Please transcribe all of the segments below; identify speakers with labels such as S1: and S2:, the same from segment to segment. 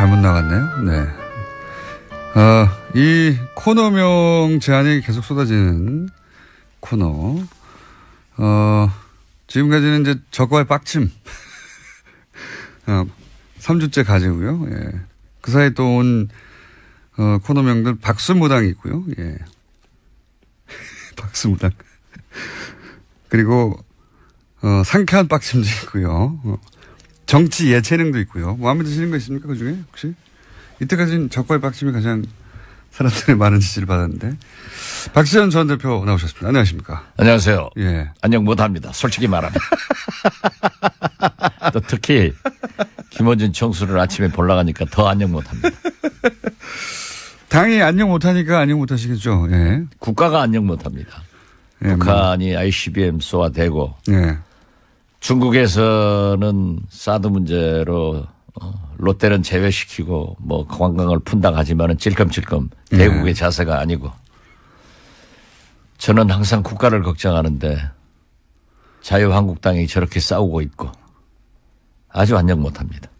S1: 잘못 나갔네요. 네. 이 코너명 제안이 계속 쏟아지는 코너. 지금까지는 이제 저거의 빡침. 3주째 가지고요. 예. 그 사이에 또 온, 코너명들 박수무당이 있고요. 예. 박수무당. 그리고, 상쾌한 빡침도 있고요. 정치 예체능도 있고요. 마음에 드시는 거 있습니까? 그 중에 혹시? 이때까지는 적과의 빡침이 가장 사람들의 많은 지지를 받았는데. 박지원 전 대표 나오셨습니다. 안녕하십니까?
S2: 안녕하세요.
S1: 예.
S2: 안녕 못합니다. 솔직히 말하면. 또 특히 김어준 총수를 아침에 보러 가니까 더 안녕 못합니다.
S1: 당이 안녕 못하니까 안녕 못하시겠죠. 예.
S2: 국가가 안녕 못합니다.
S1: 예,
S2: 북한이 ICBM 쏘아대고
S1: 예.
S2: 중국에서는 사드 문제로 롯데는 제외시키고 뭐 관광을 푼다 하지만은 찔끔찔끔 대국의 자세가 아니고 저는 항상 국가를 걱정하는데 자유한국당이 저렇게 싸우고 있고 아주 안녕 못합니다.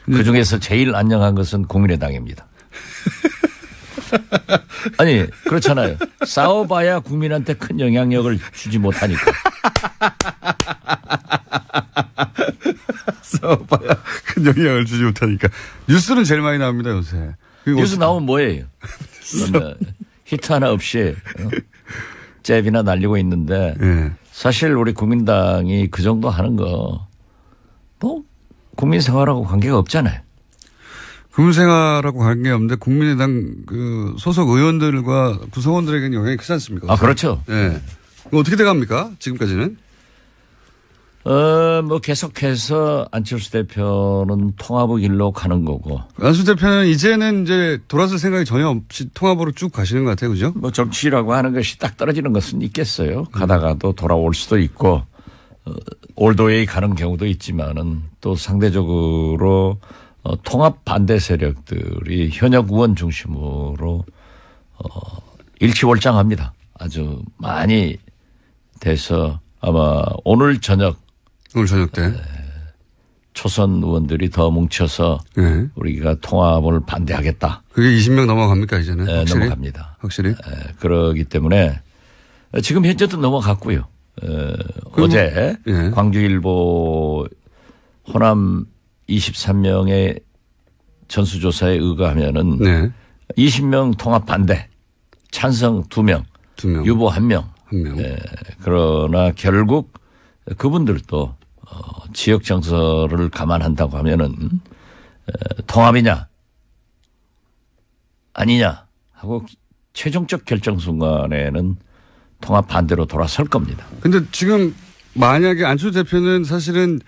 S2: 그중에서 제일 안녕한 것은 국민의당입니다. 아니 그렇잖아요. 싸워봐야 국민한테 큰 영향력을 주지 못하니까.
S1: 싸워봐야 큰 영향을 주지 못하니까. 뉴스는 제일 많이 나옵니다 요새.
S2: 뉴스 나오면 뭐예요? 히트 하나 없이 잽이나 날리고 있는데
S1: 예.
S2: 사실 우리 국민당이 그 정도 하는 거 뭐 국민 생활하고 관계가 없잖아요.
S1: 국민생활하고 관계없는데 국민의당 그 소속 의원들과 구성원들에게는 영향이 크지 않습니까?
S2: 아 그렇죠.
S1: 예. 어떻게 돼갑니까? 지금까지는?
S2: 뭐 계속해서 안철수 대표는 통합의 길로 가는 거고.
S1: 안철수 대표는 이제는 이제 돌아설 생각이 전혀 없이 통합으로 쭉 가시는 것 같아요. 그죠?
S2: 뭐 정치라고 하는 것이 딱 떨어지는 것은 있겠어요. 가다가도 돌아올 수도 있고 올드웨이 가는 경우도 있지만은 또 상대적으로 통합 반대 세력들이 현역 의원 중심으로 일치월장합니다. 아주 많이 돼서 아마 오늘 저녁
S1: 때
S2: 초선 의원들이 더 뭉쳐서
S1: 네.
S2: 우리가 통합을 반대하겠다.
S1: 그게 20명 넘어갑니까 이제는?
S2: 네,
S1: 확실히?
S2: 넘어갑니다.
S1: 확실히?
S2: 그러기 때문에 지금 현재도 넘어갔고요. 어제
S1: 네.
S2: 광주일보 호남 23명의 전수조사에 의거하면은
S1: 네.
S2: 20명 통합 반대, 찬성 2명, 유보 1명. 그러나 결국 그분들도 지역 정서를 감안한다고 하면은 통합이냐 아니냐 하고 최종적 결정 순간에는 통합 반대로 돌아설 겁니다.
S1: 근데 지금 만약에 안철수 대표는 사실은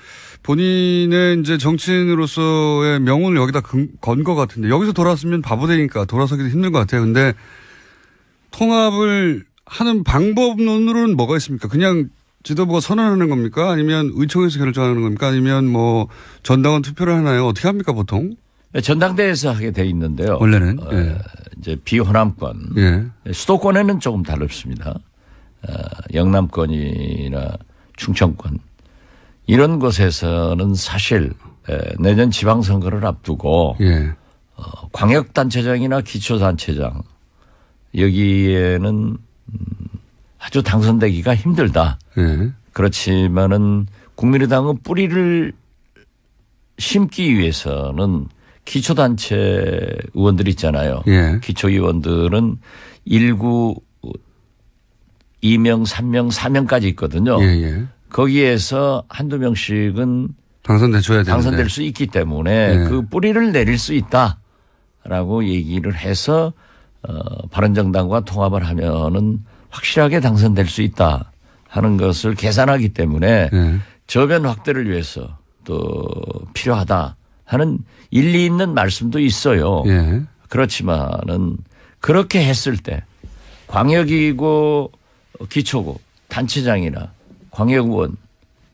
S1: 본인의 이제 정치인으로서의 명운을 여기다 건 것 같은데 여기서 돌아왔으면 바보 되니까 돌아서기도 힘든 것 같아요. 근데 통합을 하는 방법론으로는 뭐가 있습니까? 그냥 지도부가 선언하는 겁니까? 아니면 의총에서 결정하는 겁니까? 아니면 뭐 전당원 투표를 하나요? 어떻게 합니까 보통?
S2: 전당대회에서 하게 돼 있는데요.
S1: 원래는 예.
S2: 이제 비호남권,
S1: 예.
S2: 수도권에는 조금 다릅니다. 영남권이나 충청권 이런 곳에서는 사실 내년 지방선거를 앞두고
S1: 예.
S2: 광역단체장이나 기초단체장 여기에는 아주 당선되기가 힘들다.
S1: 예.
S2: 그렇지만은 국민의당은 뿌리를 심기 위해서는 기초단체 의원들 있잖아요.
S1: 예.
S2: 기초의원들은 1구 2명, 3명, 4명까지 있거든요.
S1: 예.
S2: 거기에서 한두 명씩은 당선될 수 있기 때문에
S1: 예.
S2: 그 뿌리를 내릴 수 있다라고 얘기를 해서 바른정당과 통합을 하면은 확실하게 당선될 수 있다 하는 것을 계산하기 때문에
S1: 예.
S2: 저변 확대를 위해서 또 필요하다 하는 일리 있는 말씀도 있어요.
S1: 예.
S2: 그렇지만은 그렇게 했을 때 광역이고 기초고 단체장이나 광역의원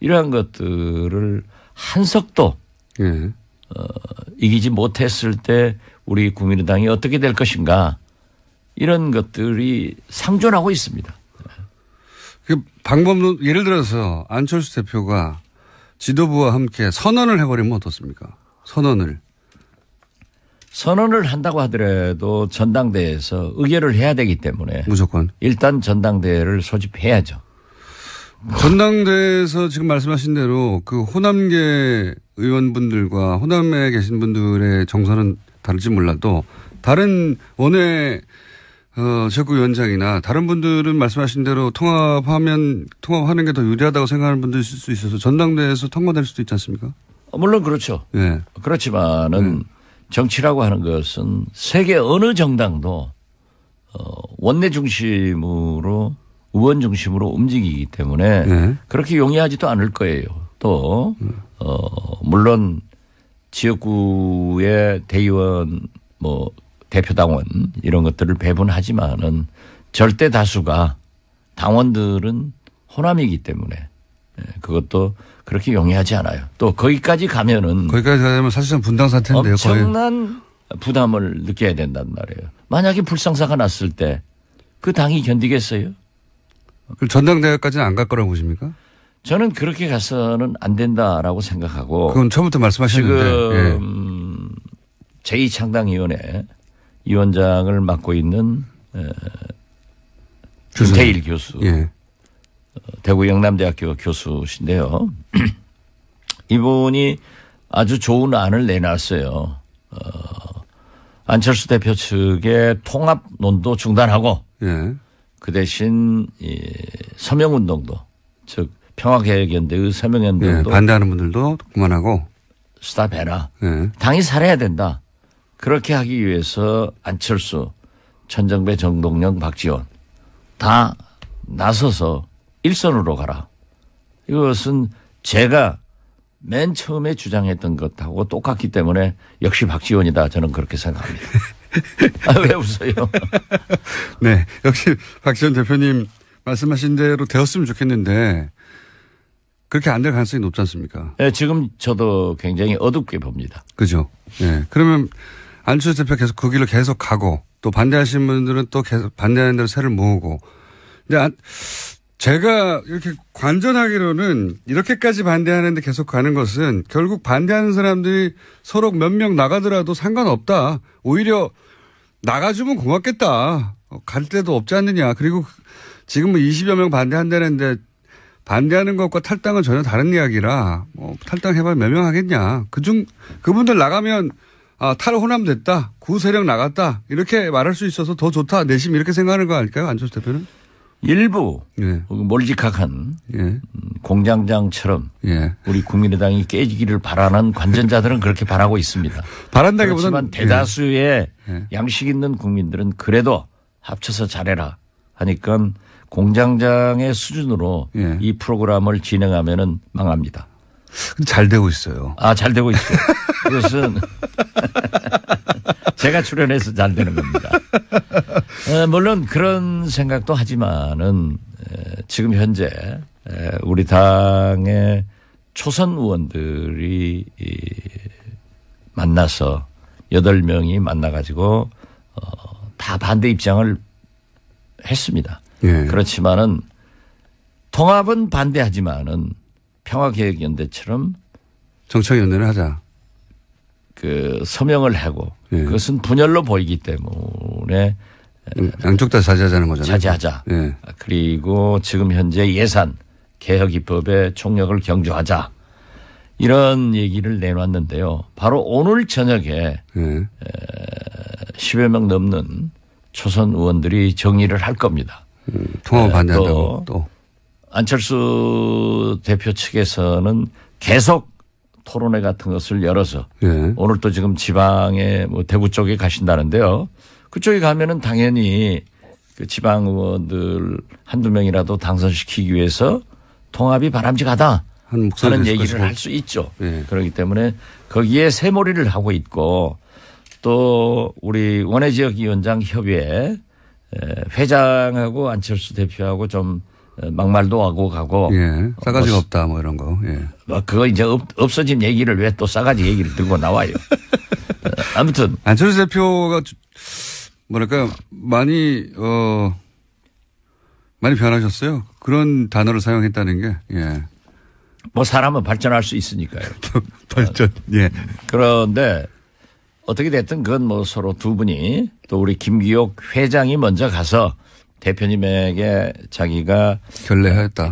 S2: 이러한 것들을 한석도
S1: 예.
S2: 이기지 못했을 때 우리 국민의당이 어떻게 될 것인가 이런 것들이 상존하고 있습니다.
S1: 그 방법론 예를 들어서 안철수 대표가 지도부와 함께 선언을 해버리면 어떻습니까? 선언을.
S2: 선언을 한다고 하더라도 전당대회에서 의결을 해야 되기 때문에
S1: 무조건
S2: 일단 전당대회를 소집해야죠.
S1: 전당대회에서 지금 말씀하신 대로 그 호남계 의원분들과 호남에 계신 분들의 정서는 다를지 몰라도 다른 원외 지역구위원장이나 다른 분들은 말씀하신 대로 통합하는 게 더 유리하다고 생각하는 분도 있을 수 있어서 전당대회에서 통과될 수도 있지 않습니까?
S2: 물론 그렇죠.
S1: 네.
S2: 그렇지만은 정치라고 하는 것은 세계 어느 정당도 원내 중심으로 의원 중심으로 움직이기 때문에 그렇게 용이하지도 않을 거예요. 또 물론 지역구의 대의원 뭐 대표당원 이런 것들을 배분하지만은 절대 다수가 당원들은 호남이기 때문에 그것도 그렇게 용이하지 않아요. 또 거기까지 가면
S1: 사실상 분당 사태인데요.
S2: 엄청난 부담을 느껴야 된단 말이에요. 만약에 불상사가 났을 때 그 당이 견디겠어요?
S1: 그럼 전당대회까지는 안 갈 거라고 보십니까?
S2: 저는 그렇게 가서는 안 된다라고 생각하고.
S1: 그건 처음부터 말씀하셨는데.
S2: 지금 제2창당위원회 위원장을 맡고 있는 김태일 교수.
S1: 예.
S2: 대구 영남대학교 교수신데요. 이분이 아주 좋은 안을 내놨어요. 안철수 대표 측의 통합 논도 중단하고 그 대신 서명운동도 즉 평화개혁연대의 서명운동도
S1: 반대하는 분들도 그만하고
S2: 스탑해라. 당이 살아야 된다. 그렇게 하기 위해서 안철수, 천정배, 정동영, 박지원 다 나서서 일선으로 가라. 이것은 제가 맨 처음에 주장했던 것하고 똑같기 때문에 역시 박지원이다. 저는 그렇게 생각합니다. 왜 웃어요?
S1: 네. 역시 박지원 대표님 말씀하신 대로 되었으면 좋겠는데 그렇게 안 될 가능성이 높지 않습니까?
S2: 네. 지금 저도 굉장히 어둡게 봅니다.
S1: 그죠. 네. 그러면 안철수 대표 계속 그 길로 계속 가고 또 반대하시는 분들은 또 계속 반대하는 대로 새를 모으고. 근데 제가 이렇게 관전하기로는 이렇게까지 반대하는데 계속 가는 것은 결국 반대하는 사람들이 서로 몇 명 나가더라도 상관없다. 오히려 나가주면 고맙겠다. 갈 데도 없지 않느냐. 그리고 지금 뭐 20여 명 반대한다는데 반대하는 것과 탈당은 전혀 다른 이야기라 뭐 탈당해봐야 몇 명 하겠냐. 그분들 나가면 탈호남 됐다. 구세력 나갔다. 이렇게 말할 수 있어서 더 좋다. 내심 이렇게 생각하는 거 아닐까요? 안철수 대표는?
S2: 일부 몰직학한 공장장처럼 우리 국민의당이 깨지기를 바라는 관전자들은 그렇게 바라고 있습니다.
S1: 바란다기보다는
S2: 그렇지만 대다수의 양식 있는 국민들은 그래도 합쳐서 잘해라 하니까 공장장의 수준으로 이 프로그램을 진행하면은 망합니다.
S1: 잘 되고 있어요.
S2: 잘 되고 있어요. 그것은 제가 출연해서 잘 되는 겁니다. 물론 그런 생각도 하지만은 지금 현재 우리 당의 초선 의원들이 만나서 8명이 만나가지고 다 반대 입장을 했습니다. 그렇지만은 통합은 반대하지만은 평화개혁연대처럼
S1: 정청연대를 하자.
S2: 그 서명을 하고 그것은 분열로 보이기 때문에
S1: 양쪽 다 자제하자는 거잖아요.
S2: 자제하자. 그리고 지금 현재 예산 개혁 입법의 총력을 경주하자. 이런 얘기를 내놨는데요. 바로 오늘 저녁에 10여 명 넘는 초선 의원들이 정리를 할 겁니다.
S1: 통합 반대한다고 또.
S2: 안철수 대표 측에서는 계속 토론회 같은 것을 열어서 오늘 또 지금 지방에 뭐 대구 쪽에 가신다는데요. 그쪽에 가면은 당연히 그 지방 의원들 한두 명이라도 당선시키기 위해서 통합이 바람직하다 하는 얘기를 할 수 있죠. 그렇기 때문에 거기에 새몰이를 하고 있고 또 우리 원외지역위원장 협의회 회장하고 안철수 대표하고 좀 막말도 하고 가고.
S1: 싸가지가 없다 뭐 이런 거.
S2: 그거 이제 없어진 얘기를 왜 또 싸가지 얘기를 들고 나와요. 아무튼.
S1: 안철수 대표가 뭐랄까 많이 변하셨어요. 그런 단어를 사용했다는 게.
S2: 뭐 사람은 발전할 수 있으니까요.
S1: 발전.
S2: 그런데 어떻게 됐든 그건 뭐 서로 두 분이 또 우리 김기옥 회장이 먼저 가서 대표님에게 자기가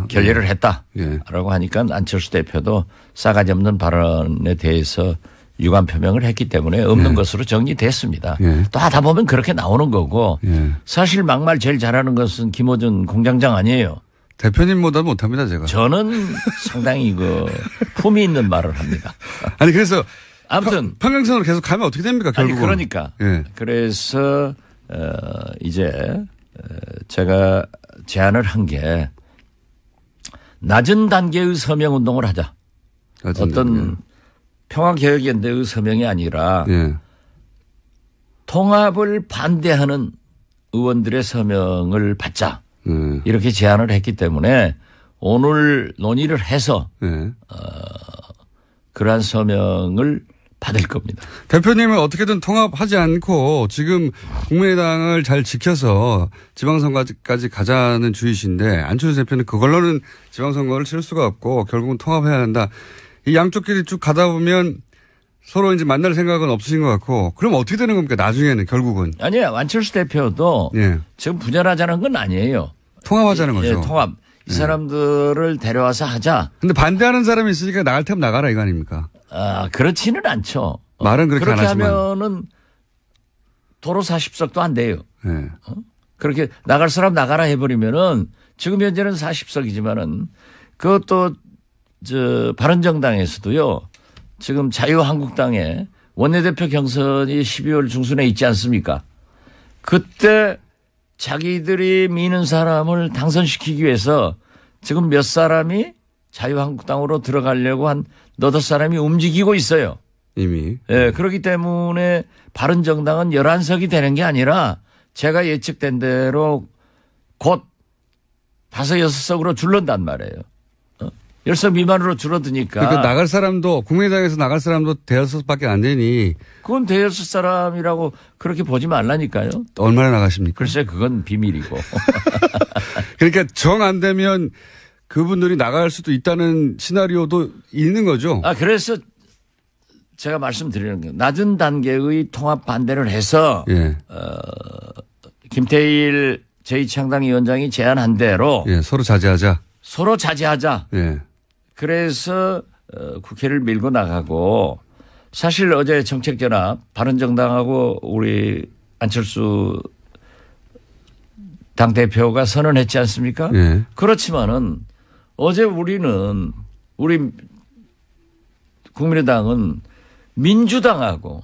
S2: 결례를 했다라고 하니까 안철수 대표도 싸가지 없는 발언에 대해서 유감 표명을 했기 때문에 없는 것으로 정리됐습니다. 또 하다 보면 그렇게 나오는 거고 사실 막말 제일 잘하는 것은 김어준 공장장 아니에요.
S1: 대표님보다 못합니다, 제가.
S2: 저는 상당히 품이 있는 말을 합니다.
S1: 아니, 그래서
S2: 아무튼
S1: 평행선으로 계속 가면 어떻게 됩니까, 결국은.
S2: 아니, 그러니까. 그래서 이제 제가 제안을 한 게 낮은 단계의 서명 운동을 하자. 어떤 평화개혁연대의 서명이 아니라 통합을 반대하는 의원들의 서명을 받자. 이렇게 제안을 했기 때문에 오늘 논의를 해서 그러한 서명을 받을 겁니다.
S1: 대표님은 어떻게든 통합하지 않고 지금 국민의당을 잘 지켜서 지방선거까지 가자는 주의신데 안철수 대표는 그걸로는 지방선거를 치를 수가 없고 결국은 통합해야 한다. 이 양쪽끼리 쭉 가다 보면 서로 이제 만날 생각은 없으신 것 같고 그럼 어떻게 되는 겁니까? 나중에는 결국은.
S2: 아니요. 안철수 대표도 지금 분열하자는 건 아니에요.
S1: 통합하자는 거죠.
S2: 통합. 이 사람들을 데려와서 하자.
S1: 근데 반대하는 사람이 있으니까 나갈 테면 나가라 이거 아닙니까?
S2: 그렇지는 않죠.
S1: 말은 그렇게 안 하지만.
S2: 그렇게 하면은 도로 40석도 안 돼요. 그렇게 나갈 사람 나가라 해버리면은 지금 현재는 40석이지만은 그것도 바른정당에서도요. 지금 자유한국당에 원내대표 경선이 12월 중순에 있지 않습니까? 그때 자기들이 미는 사람을 당선시키기 위해서 지금 몇 사람이 자유한국당으로 들어가려고 한 너댓 사람이 움직이고 있어요.
S1: 이미.
S2: 그렇기 때문에 바른정당은 11석이 되는 게 아니라 제가 예측된 대로 곧 5, 6석으로 줄는단 말이에요. 10석 미만으로 줄어드니까.
S1: 그러니까 나갈 사람도 국민의당에서 나갈 사람도 대여섯밖에 안 되니.
S2: 그건 대여섯 사람이라고 그렇게 보지 말라니까요.
S1: 얼마나 나가십니까?
S2: 글쎄 그건 비밀이고.
S1: 그러니까 정 안 되면 그분들이 나갈 수도 있다는 시나리오도 있는 거죠.
S2: 그래서 제가 말씀드리는 게 낮은 단계의 통합 반대를 해서 김태일 제2창당위원장이 제안한 대로
S1: 서로 자제하자.
S2: 그래서 국회를 밀고 나가고 사실 어제 정책전합 바른정당하고 우리 안철수 당대표가 선언했지 않습니까? 그렇지만은 어제 우리 국민의당은 민주당하고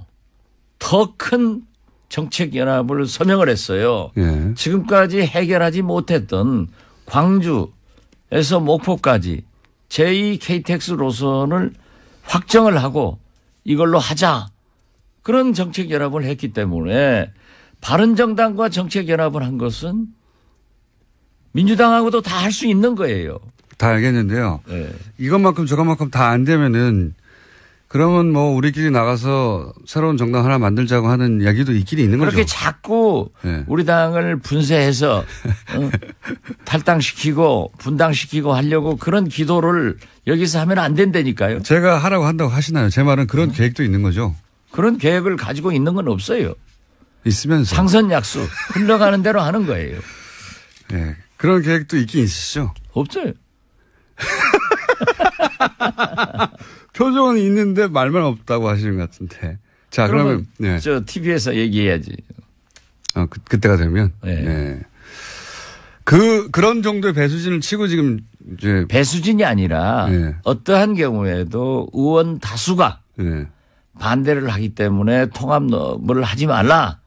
S2: 더 큰 정책연합을 서명을 했어요. 지금까지 해결하지 못했던 광주에서 목포까지 제2 KTX 노선을 확정을 하고 이걸로 하자. 그런 정책연합을 했기 때문에 바른정당과 정책연합을 한 것은 민주당하고도 다 할 수 있는 거예요.
S1: 다 알겠는데요. 이것만큼 저것만큼 다 안 되면은 그러면 뭐 우리끼리 나가서 새로운 정당 하나 만들자고 하는 이야기도 있긴 있는 거죠.
S2: 그렇게 자꾸 우리 당을 분쇄해서 탈당시키고 분당시키고 하려고 그런 기도를 여기서 하면 안 된다니까요.
S1: 제가 하라고 한다고 하시나요? 제 말은 그런 계획도 있는 거죠.
S2: 그런 계획을 가지고 있는 건 없어요.
S1: 있으면서.
S2: 상선약수 흘러가는 대로 하는 거예요.
S1: 그런 계획도 있긴 있으시죠?
S2: 없어요.
S1: 표정은 있는데 말만 없다고 하시는 것 같은데. 자, 그러면
S2: 저 TV에서 얘기해야지.
S1: 그때가 되면. 그런 정도의 배수진을 치고 지금 이제
S2: 배수진이 아니라 어떠한 경우에도 의원 다수가 반대를 하기 때문에 통합을 하지 말라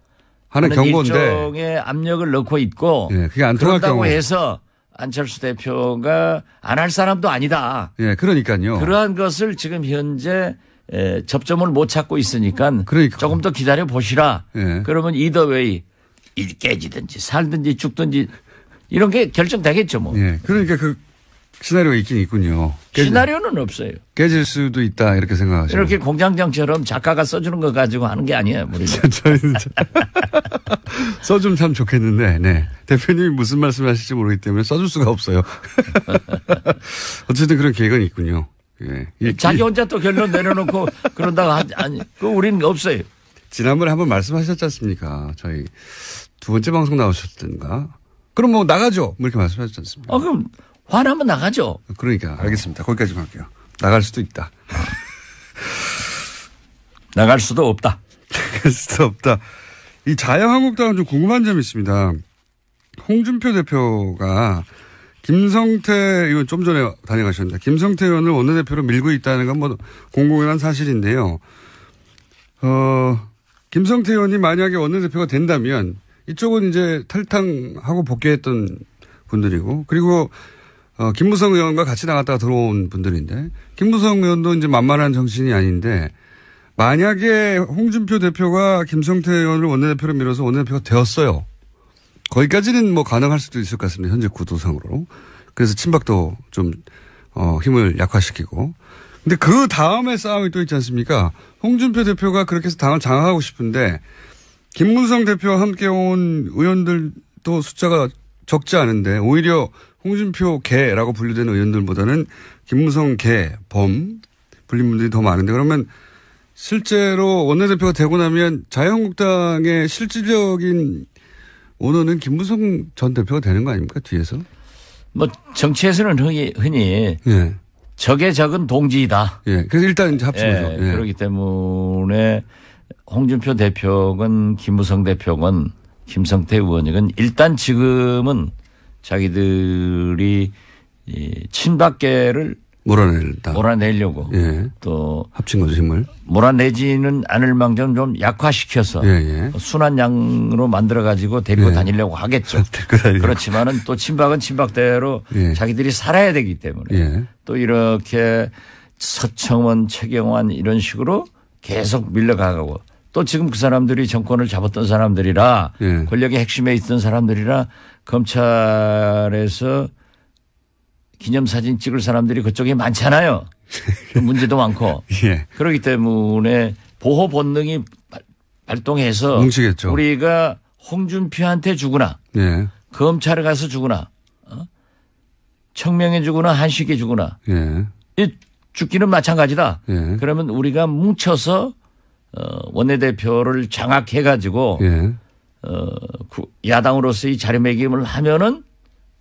S2: 하는 경고인데 일종의 압력을 넣고 있고
S1: 그게 안 통할
S2: 그런다고
S1: 경우
S2: 해서 안철수 대표가 안 할 사람도 아니다.
S1: 그러니까요.
S2: 그러한 것을 지금 현재 접점을 못 찾고 있으니까 조금 더 기다려 보시라. 그러면 이더웨이 깨지든지 살든지 죽든지 이런 게 결정되겠죠 뭐.
S1: 그러니까 그 시나리오가 있긴 있군요.
S2: 시나리오는 없어요.
S1: 깨질 수도 있다 이렇게 생각하시죠.
S2: 이렇게 공장장처럼 작가가 써주는 거 가지고 하는 게 아니에요.
S1: 써주면 참 좋겠는데 대표님이 무슨 말씀을 하실지 모르기 때문에 써줄 수가 없어요. 어쨌든 그런 계획은 있군요.
S2: 자기 혼자 또 결론 내려놓고 그런다고 우리는 없어요.
S1: 지난번에 한번 말씀하셨지 않습니까? 저희 두 번째 방송 나오셨던가. 그럼 뭐 나가죠. 뭐 이렇게 말씀하셨지 않습니까?
S2: 그럼 화나면 나가죠.
S1: 그러니까 알겠습니다. 거기까지만 할게요. 나갈 수도 있다.
S2: 나갈 수도 없다.
S1: 나갈 수도 없다. 이 자유한국당은 좀 궁금한 점이 있습니다. 홍준표 대표가 김성태 의원 좀 전에 다녀가셨는데 김성태 의원을 원내대표로 밀고 있다는 건 뭐 공공연한 사실인데요. 김성태 의원이 만약에 원내대표가 된다면 이쪽은 이제 탈당하고 복귀했던 분들이고 그리고 김무성 의원과 같이 나갔다가 들어온 분들인데 김무성 의원도 이제 만만한 정신이 아닌데 만약에 홍준표 대표가 김성태 의원을 원내대표로 밀어서 원내대표가 되었어요. 거기까지는 뭐 가능할 수도 있을 것 같습니다. 현재 구도상으로. 그래서 친박도 좀 힘을 약화시키고. 근데 그 다음에 싸움이 또 있지 않습니까? 홍준표 대표가 그렇게 해서 당을 장악하고 싶은데 김무성 대표와 함께 온 의원들도 숫자가 적지 않은데 오히려 홍준표 개라고 분류되는 의원들보다는 김무성 개, 범 불린 분들이 더 많은데 그러면 실제로 원내대표가 되고 나면 자유한국당의 실질적인 오너는 김무성 전 대표가 되는 거 아닙니까? 뒤에서?
S2: 뭐 정치에서는 흔히
S1: 예.
S2: 적의 적은 동지이다.
S1: 예. 그래서 일단 이제 합친 거죠. 예.
S2: 그렇기 때문에 홍준표 대표건 김무성 대표건 김성태 의원이건 일단 지금은 자기들이 이 친박계를 몰아내려고
S1: 예.
S2: 또
S1: 합친 거죠, 힘을.
S2: 몰아내지는 않을 망정 좀 약화시켜서 순한 양으로 만들어 가지고 데리고 다니려고 하겠죠. 그렇지만은 또 친박은 친박대로 자기들이 살아야 되기 때문에 또 이렇게 서청원, 최경환 이런 식으로 계속 밀려가고 또 지금 그 사람들이 정권을 잡았던 사람들이라 권력의 핵심에 있던 사람들이라 검찰에서 기념사진 찍을 사람들이 그쪽에 많잖아요. 문제도 많고.
S1: 예.
S2: 그렇기 때문에 보호 본능이 발동해서
S1: 뭉치겠죠.
S2: 우리가 홍준표한테 주거나 검찰에 가서 주거나 청명해 주거나 한식해 주거나 이 죽기는 마찬가지다. 그러면 우리가 뭉쳐서 원내대표를 장악해 가지고 야당으로서의 자리매김을 하면은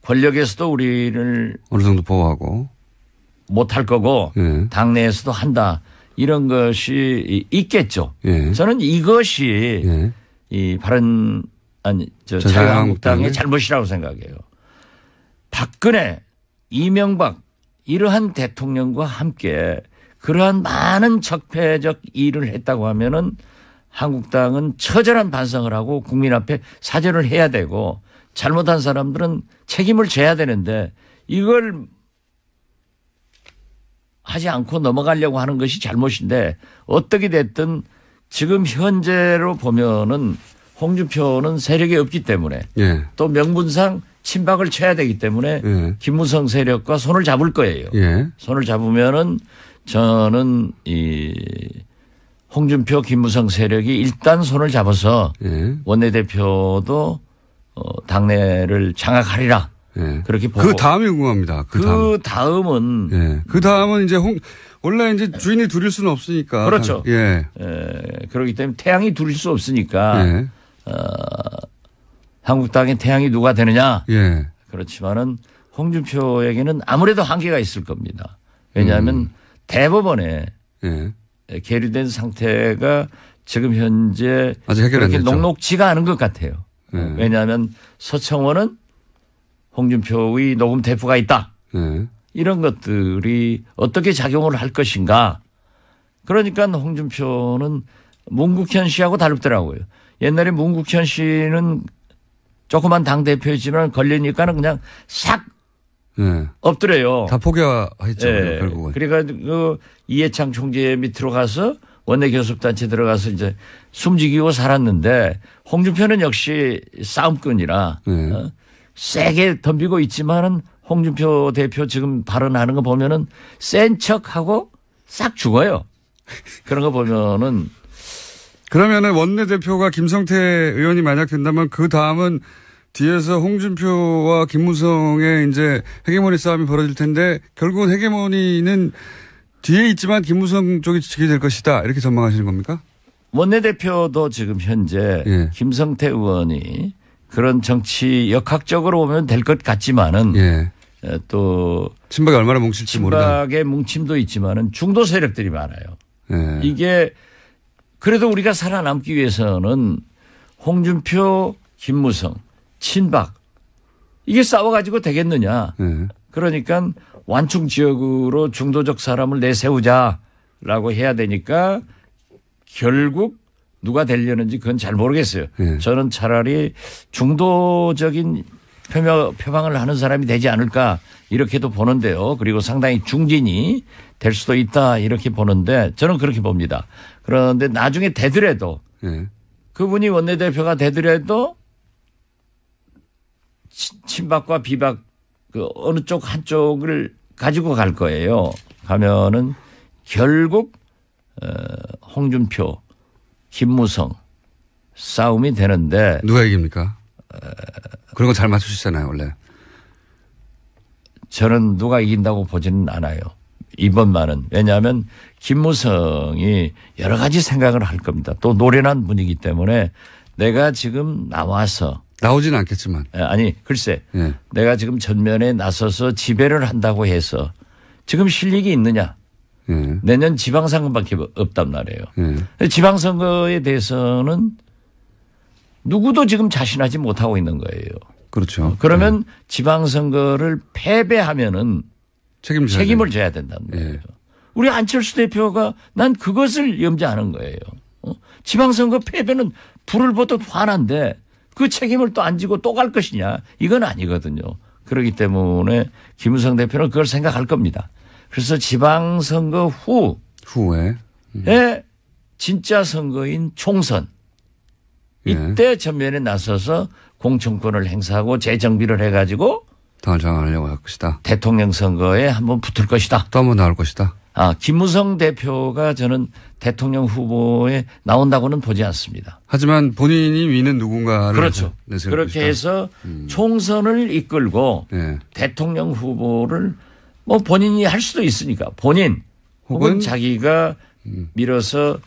S2: 권력에서도 우리를
S1: 어느 정도 보호하고
S2: 못할 거고 당내에서도 한다. 이런 것이 있겠죠. 저는 이것이 이 자유한국당의 잘못이라고 생각해요. 박근혜, 이명박 이러한 대통령과 함께 그러한 많은 적폐적 일을 했다고 하면은 한국당은 처절한 반성을 하고 국민 앞에 사죄를 해야 되고 잘못한 사람들은 책임을 져야 되는데 이걸 하지 않고 넘어가려고 하는 것이 잘못인데 어떻게 됐든 지금 현재로 보면은 홍준표는 세력이 없기 때문에 또 명분상 친박을 쳐야 되기 때문에 김무성 세력과 손을 잡을 거예요. 손을 잡으면은 저는 이 홍준표 김무성 세력이 일단 손을 잡아서 원내대표도 당내를 장악하리라. 그렇게 보고.
S1: 그 다음이 궁금합니다.
S2: 그 다음은.
S1: 그 다음은 이제 원래 이제 주인이 둘일 수는 없으니까.
S2: 그렇죠. 그렇기 때문에 태양이 둘일 수 없으니까. 한국당의 태양이 누가 되느냐. 그렇지만은 홍준표에게는 아무래도 한계가 있을 겁니다. 왜냐하면 대법원에 계류된 상태가 지금 현재 그렇게 녹록지가 않은 것 같아요. 왜냐하면 서청원은 홍준표의 녹음 테이프가 있다. 이런 것들이 어떻게 작용을 할 것인가. 그러니까 홍준표는 문국현 씨하고 다르더라고요. 옛날에 문국현 씨는 조그만 당대표였지만 걸리니까는 그냥 싹 엎드려요.
S1: 다 포기했죠. 결국은.
S2: 그래가지고 이해창 총재 밑으로 가서 원내교섭단체 들어가서 이제 숨지기고 살았는데 홍준표는 역시 싸움꾼이라 세게 덤비고 있지만은 홍준표 대표 지금 발언하는 거 보면은 센 척하고 싹 죽어요. 그런 거 보면은
S1: 그러면은 원내대표가 김성태 의원이 만약 된다면 그 다음은 뒤에서 홍준표와 김무성의 이제 헤게모니 싸움이 벌어질 텐데 결국은 헤게모니는 뒤에 있지만 김무성 쪽이 지키게 될 것이다. 이렇게 전망하시는 겁니까?
S2: 원내대표도 지금 현재
S1: 예.
S2: 김성태 의원이 그런 정치 역학적으로 오면 될 것 같지만은
S1: 예.
S2: 또
S1: 친박이 얼마나 뭉칠지 모른다.
S2: 친박의 뭉침도 있지만은 중도 세력들이 많아요.
S1: 예.
S2: 이게 그래도 우리가 살아남기 위해서는 홍준표, 김무성, 친박 이게 싸워가지고 되겠느냐.
S1: 예.
S2: 그러니까 완충 지역으로 중도적 사람을 내세우자라고 해야 되니까 결국 누가 되려는지 그건 잘 모르겠어요.
S1: 예.
S2: 저는 차라리 중도적인 표방을 하는 사람이 되지 않을까 이렇게도 보는데요. 그리고 상당히 중진이 될 수도 있다 이렇게 보는데 저는 그렇게 봅니다. 그런데 나중에 되더라도
S1: 예.
S2: 그분이 원내대표가 되더라도 친박과 비박 그 어느 쪽 한쪽을 가지고 갈 거예요. 가면은 결국 홍준표, 김무성 싸움이 되는데
S1: 누가 이깁니까? 그런 거 잘 맞추시잖아요, 원래.
S2: 저는 누가 이긴다고 보지는 않아요. 이번만은. 왜냐하면 김무성이 여러 가지 생각을 할 겁니다. 또 노련한 분이기 때문에 내가 지금 나와서
S1: 나오지는 않겠지만.
S2: 아니 글쎄
S1: 예.
S2: 내가 지금 전면에 나서서 지배를 한다고 해서 지금 실력이 있느냐.
S1: 예.
S2: 내년 지방선거밖에 없단 말이에요.
S1: 예.
S2: 지방선거에 대해서는 누구도 지금 자신하지 못하고 있는 거예요.
S1: 그렇죠.
S2: 그러면 지방선거를 패배하면은 책임을 져야 된다는 거예요.
S1: 예.
S2: 우리 안철수 대표가 난 그것을 염려하는 거예요. 지방선거 패배는 불을 보듯 화난데 그 책임을 또 안 지고 또 갈 것이냐. 이건 아니거든요. 그렇기 때문에 김무성 대표는 그걸 생각할 겁니다. 그래서 지방선거
S1: 후에
S2: 진짜 선거인 총선
S1: 예.
S2: 이때 전면에 나서서 공천권을 행사하고 재정비를 해가지고
S1: 당을 장악하려고 할 것이다.
S2: 대통령 선거에 한번 붙을 것이다.
S1: 또 한 번 나올 것이다.
S2: 김무성 대표가 저는 대통령 후보에 나온다고는 보지 않습니다.
S1: 하지만 본인이 위는 누군가를
S2: 그렇죠. 그렇게 해서 총선을 이끌고
S1: 예.
S2: 대통령 후보를 뭐 본인이 할 수도 있으니까 본인 혹은 자기가 밀어서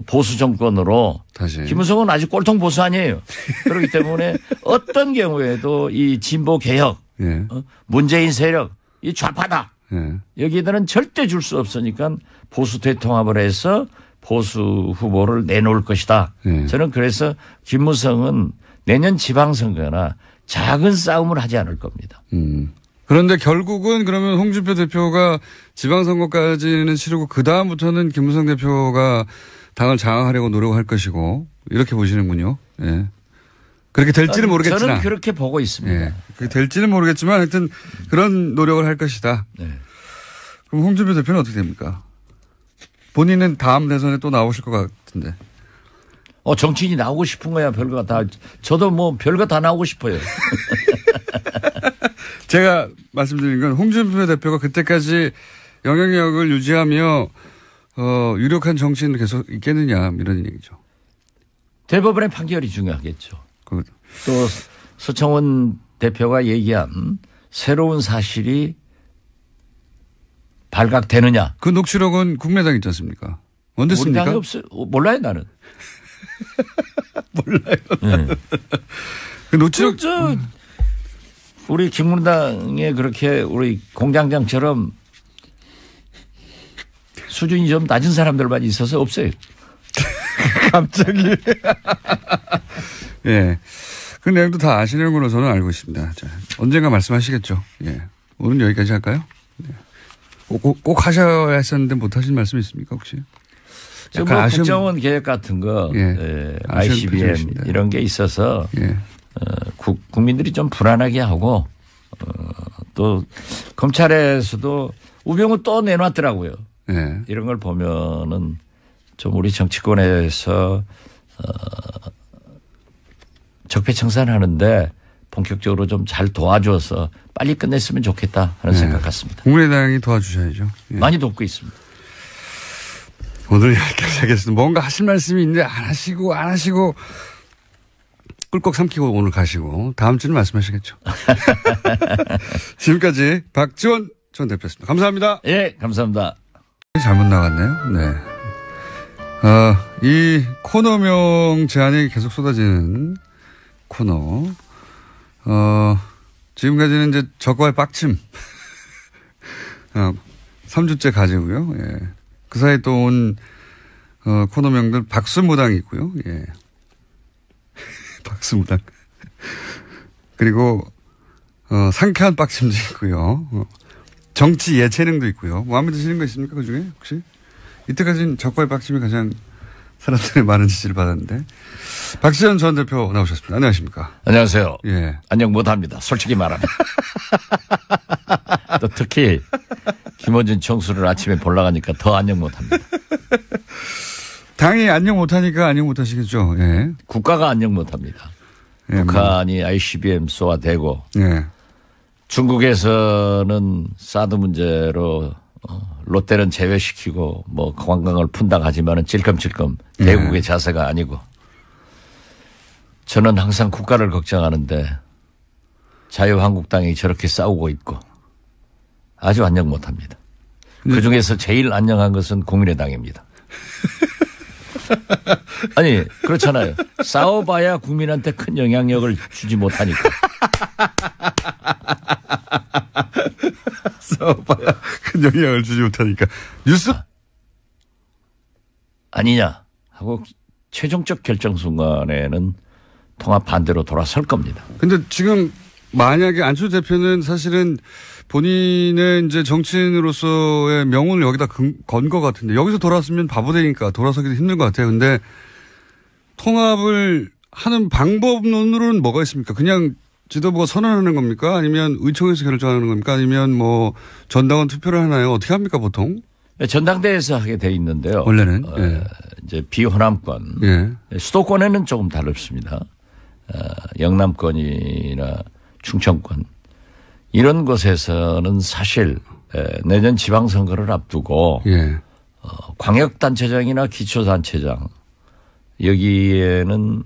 S2: 보수 정권으로
S1: 다시.
S2: 김무성은 아직 꼴통 보수 아니에요. 그렇기 때문에 어떤 경우에도 이 진보 개혁,
S1: 예.
S2: 문재인 세력, 이 좌파다.
S1: 예.
S2: 여기에들은 절대 줄 수 없으니까 보수 대통합을 해서 보수 후보를 내놓을 것이다.
S1: 예.
S2: 저는 그래서 김무성은 내년 지방선거나 작은 싸움을 하지 않을 겁니다.
S1: 그런데 결국은 그러면 홍준표 대표가 지방선거까지는 치르고 그다음부터는 김무성 대표가 당을 장악하려고 노력할 것이고 이렇게 보시는군요. 예. 그렇게 될지는 모르겠지만.
S2: 저는 그렇게 보고 있습니다.
S1: 예. 그렇게 될지는 모르겠지만 하여튼 그런 노력을 할 것이다.
S2: 네.
S1: 그럼 홍준표 대표는 어떻게 됩니까? 본인은 다음 대선에 또 나오실 것 같은데.
S2: 정치인이 나오고 싶은 거야 별거 다. 저도 뭐 별거 다 나오고 싶어요.
S1: 제가 말씀드린 건 홍준표 대표가 그때까지 영향력을 유지하며 유력한 정치인도 계속 있겠느냐 이런 얘기죠.
S2: 대법원의 판결이 중요하겠죠. 또 서청원 대표가 얘기한 새로운 사실이 발각되느냐.
S1: 그 녹취록은 국민의당 있지 않습니까? 언제
S2: 우리
S1: 씁니까?
S2: 당이 없어요. 몰라요 나는.
S1: 몰라요.
S2: 네.
S1: 그 녹취록.
S2: 우리 김문당에 그렇게 우리 공장장처럼 수준이 좀 낮은 사람들만 있어서 없어요.
S1: 갑자기. 예. 그 내용도 다 아시는 걸로 저는 알고 있습니다. 자, 언젠가 말씀하시겠죠. 예. 오늘 여기까지 할까요? 네. 꼭 하셔야 했었는데 못 하신 말씀 있습니까, 혹시?
S2: 뭐 국정원 계획 같은 거,
S1: 예.
S2: ICBM 이런 게 있어서
S1: 예.
S2: 국민들이 좀 불안하게 하고 또 검찰에서도 우병우 또 내놨더라고요.
S1: 예.
S2: 이런 걸 보면은 좀 우리 정치권에서 적폐청산하는데 본격적으로 좀 잘 도와줘서 빨리 끝냈으면 좋겠다 하는 생각 같습니다.
S1: 국민의당이 도와주셔야죠. 예.
S2: 많이 돕고 있습니다.
S1: 오늘 여기까지 하겠습니다. 뭔가 하실 말씀이 있는데 안 하시고 꿀꺽 삼키고 오늘 가시고 다음 주는 말씀하시겠죠. 지금까지 박지원 전 대표였습니다. 감사합니다.
S2: 예, 감사합니다.
S1: 잘못 나갔네요. 네. 이 코너명 제안이 계속 쏟아지는 코너. 지금까지는 이제 저거의 빡침. 3주째 가지고요. 예. 그 사이에 또 온, 코너명들 박수무당이 있고요. 예. 박수무당. 그리고, 상쾌한 빡침도 있고요. 정치 예체능도 있고요. 마음에 드시는 거 있습니까? 그 중에 혹시? 이때까지는 적과의 빡침이 가장 사람들의 많은 지지를 받았는데. 박지원 전 대표 나오셨습니다. 안녕하십니까?
S2: 안녕하세요.
S1: 예.
S2: 안녕 못합니다. 솔직히 말하면. 또 특히 김어준 총수를 아침에 보러 가니까 더 안녕 못합니다.
S1: 당이 안녕 못하니까 안녕 못하시겠죠. 예.
S2: 국가가 안녕 못합니다.
S1: 예,
S2: 북한이 ICBM 쏘아대고
S1: 예.
S2: 중국에서는 사드 문제로 롯데는 제외시키고 뭐 관광을 푼다고 하지만은 찔끔찔끔 대국의 자세가 아니고 저는 항상 국가를 걱정하는데 자유한국당이 저렇게 싸우고 있고 아주 안녕 못합니다. 그중에서 제일 안녕한 것은 국민의당입니다. 아니 그렇잖아요. 싸워봐야 국민한테 큰 영향력을 주지 못하니까.
S1: 싸워봐야 큰 영향을 주지 못하니까. 뉴스
S2: 아니냐 하고 최종적 결정 순간에는 통합 반대로 돌아설 겁니다.
S1: 근데 지금 만약에 안철수 대표는 사실은 본인의 이제 정치인으로서의 명운을 여기다 건 것 같은데 여기서 돌아왔으면 바보 되니까 돌아서기도 힘든 것 같아요. 근데 통합을 하는 방법론으로는 뭐가 있습니까? 그냥 지도부가 선언하는 겁니까? 아니면 의총에서 결정하는 겁니까? 아니면 뭐 전당원 투표를 하나요? 어떻게 합니까 보통?
S2: 전당대회에서 하게 돼 있는데요.
S1: 원래는 예.
S2: 이제 비호남권,
S1: 예.
S2: 수도권에는 조금 다릅니다. 영남권이나 충청권 이런 곳에서는 사실 내년 지방선거를 앞두고
S1: 예.
S2: 광역단체장이나 기초단체장 여기에는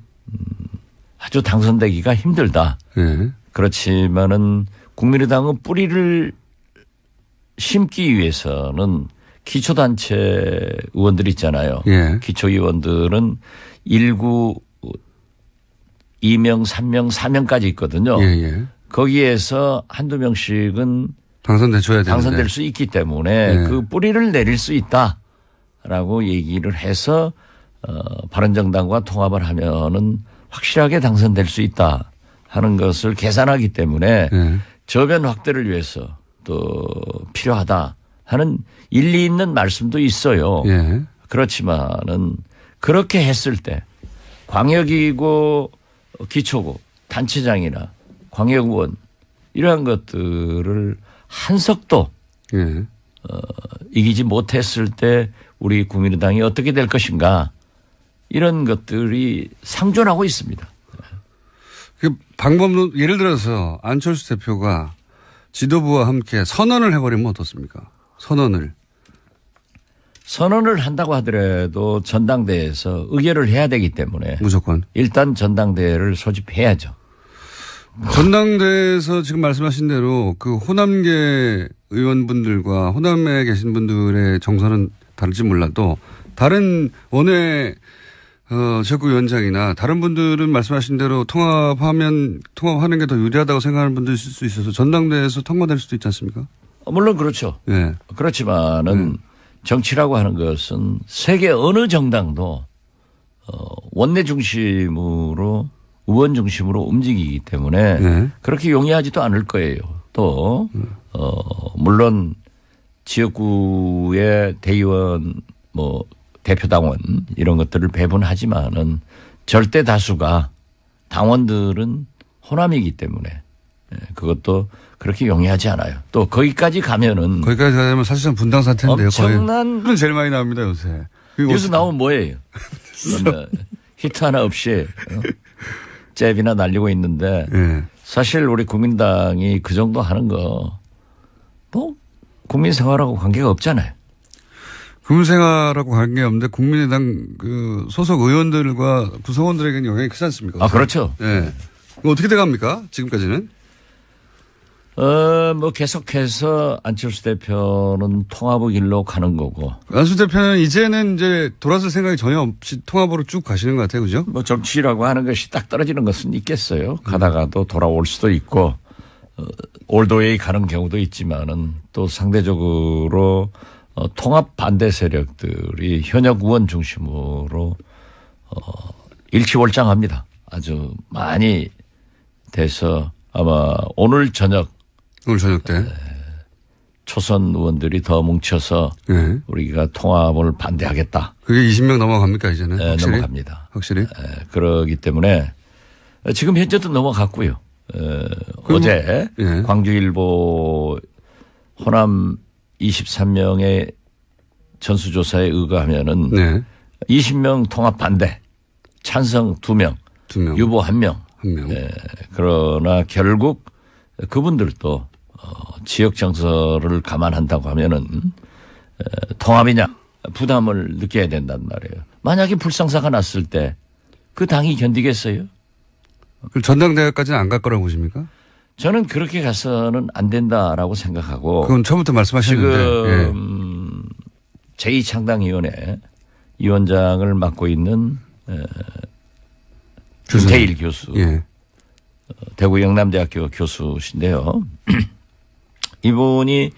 S2: 아주 당선되기가 힘들다.
S1: 예.
S2: 그렇지만은 국민의당은 뿌리를 심기 위해서는 기초단체 의원들 있잖아요.
S1: 예.
S2: 기초의원들은 1구 2명, 3명, 4명까지 있거든요.
S1: 예, 예.
S2: 거기에서 한두 명씩은
S1: 당선될
S2: 당선될 수 있기 때문에
S1: 예.
S2: 그 뿌리를 내릴 수 있다라고 얘기를 해서 바른정당과 통합을 하면은 확실하게 당선될 수 있다 하는 것을 계산하기 때문에
S1: 예.
S2: 저변 확대를 위해서 또 필요하다 하는 일리 있는 말씀도 있어요.
S1: 예.
S2: 그렇지만은 그렇게 했을 때 광역이고 기초고 단체장이나 광역의원 이러한 것들을 한석도
S1: 예.
S2: 이기지 못했을 때 우리 국민의당이 어떻게 될 것인가 이런 것들이 상존하고 있습니다.
S1: 그 방법론 예를 들어서 안철수 대표가 지도부와 함께 선언을 해버리면 어떻습니까? 선언을
S2: 한다고 하더라도 전당대회에서 의결을 해야 되기 때문에
S1: 무조건
S2: 일단 전당대회를 소집해야죠.
S1: 전당대회에서 지금 말씀하신 대로 그 호남계 의원분들과 호남에 계신 분들의 정서는 다를지 몰라도 다른 원외 지역구위원장이나 다른 분들은 말씀하신 대로 통합하는 게 더 유리하다고 생각하는 분도 있을 수 있어서 전당대회에서 통과될 수도 있지 않습니까?
S2: 물론 그렇죠.
S1: 예.
S2: 그렇지만은 정치라고 하는 것은 세계 어느 정당도 원내 중심으로 의원 중심으로 움직이기 때문에
S1: 네.
S2: 그렇게 용이하지도 않을 거예요. 또 물론 지역구의 대의원 뭐 대표당원 이런 것들을 배분하지만은 절대 다수가 당원들은 호남이기 때문에 그것도 그렇게 용이하지 않아요. 또 거기까지 가면
S1: 사실상 분당 사태인데요.
S2: 엄청난
S1: 거의 제일 많이 나옵니다 요새.
S2: 뉴스 나오면 뭐예요? 히트 하나 없이 잽이나 날리고 있는데
S1: 네.
S2: 사실 우리 국민당이 그 정도 하는 거 뭐 국민 생활하고 관계가 없잖아요.
S1: 국민생활하고 관계없는데 국민의당 그 소속 의원들과 구성원들에게는 영향이 크지 않습니까?
S2: 아, 그렇죠.
S1: 예. 네. 어떻게 돼갑니까? 지금까지는?
S2: 뭐 계속해서 안철수 대표는 통합의 길로 가는 거고.
S1: 안철수 대표는 이제는 이제 돌아설 생각이 전혀 없이 통합으로 쭉 가시는 것 같아요. 그죠?
S2: 뭐 정치라고 하는 것이 딱 떨어지는 것은 있겠어요. 가다가도 돌아올 수도 있고, 올드웨이 가는 경우도 있지만은 또 상대적으로 통합 반대 세력들이 현역 의원 중심으로 일치월장합니다. 아주 많이 돼서 아마 오늘 저녁
S1: 때
S2: 초선 의원들이 더 뭉쳐서
S1: 네.
S2: 우리가 통합을 반대하겠다.
S1: 그게 20명 넘어갑니까 이제는? 확실히?
S2: 넘어갑니다.
S1: 확실히?
S2: 그러기 때문에 지금 현재도 넘어갔고요. 어제
S1: 예.
S2: 광주일보 호남 23명의 전수조사에 의거하면은
S1: 네.
S2: 20명 통합 반대, 찬성 2명, 유보 1명. 그러나 결국 그분들도 지역 정서를 감안한다고 하면은 통합이냐 부담을 느껴야 된단 말이에요. 만약에 불상사가 났을 때 그 당이 견디겠어요?
S1: 그럼 전당대회까지는 안 갈 거라고 보십니까?
S2: 저는 그렇게 가서는 안 된다라고 생각하고.
S1: 그건 처음부터 말씀하셨는데.
S2: 지금 제2창당위원회 위원장을 맡고 있는 김태일 교수.
S1: 예.
S2: 대구 영남대학교 교수신데요. 이분이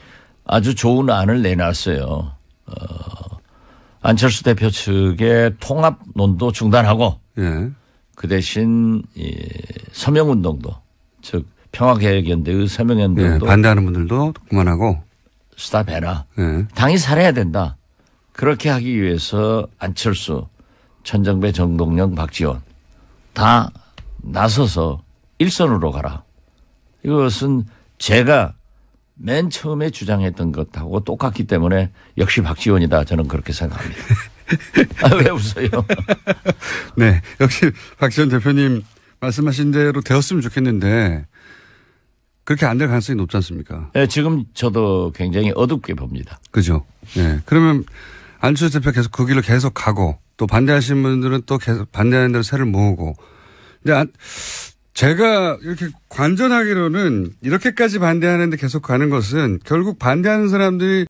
S2: 아주 좋은 안을 내놨어요. 안철수 대표 측의 통합 논도 중단하고
S1: 예.
S2: 그 대신 서명운동도 즉 평화개혁연대의 서명운동도
S1: 예. 반대하는 분들도 그만하고
S2: 스탑해라.
S1: 예.
S2: 당이 살아야 된다. 그렇게 하기 위해서 안철수, 천정배, 정동영, 박지원 다 나서서 일선으로 가라. 이것은 제가 맨 처음에 주장했던 것하고 똑같기 때문에 역시 박지원이다. 저는 그렇게 생각합니다. 왜 웃어요?
S1: 네. 역시 박지원 대표님 말씀하신 대로 되었으면 좋겠는데 그렇게 안 될 가능성이 높지 않습니까?
S2: 네, 지금 저도 굉장히 어둡게 봅니다.
S1: 그죠. 네. 그러면 안철수 대표 계속 그 길로 계속 가고 또 반대하시는 분들은 또 계속 반대하는 대로 새를 모으고. 근데 제가 이렇게 관전하기로는 이렇게까지 반대하는데 계속 가는 것은 결국 반대하는 사람들이